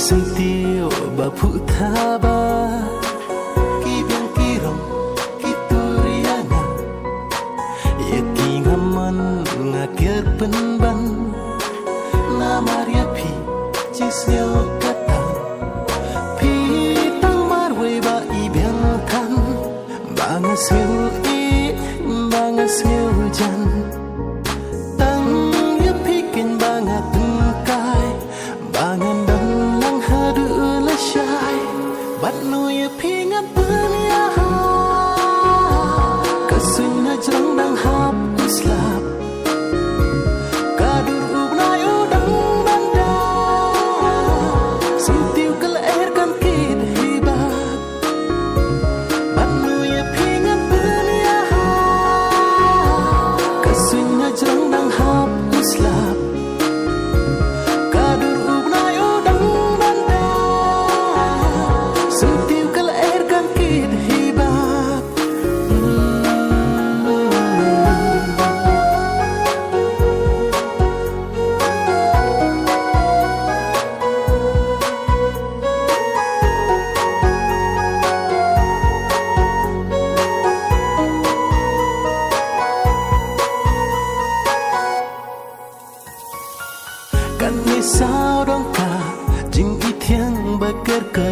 Sentiyo ba putaba Kibiyang kirong kiturianga Yaking haman ngakir penban Na Maria pi jisyo katang Pi tang marwe ba ibiyang tan Bangas hiu i bangas hiu jan Tang ya pikin bangat tengkai Bangan Bat no ye pingat dunia Kasunya jerang dang hap uslap Kadur ubnay udang banda Sentiu kelahirkan kid hibat Bat no ye pingat dunia Kasunya jerang dang hap uslap Kan ni sao dong ka jing i thiang ba ker ka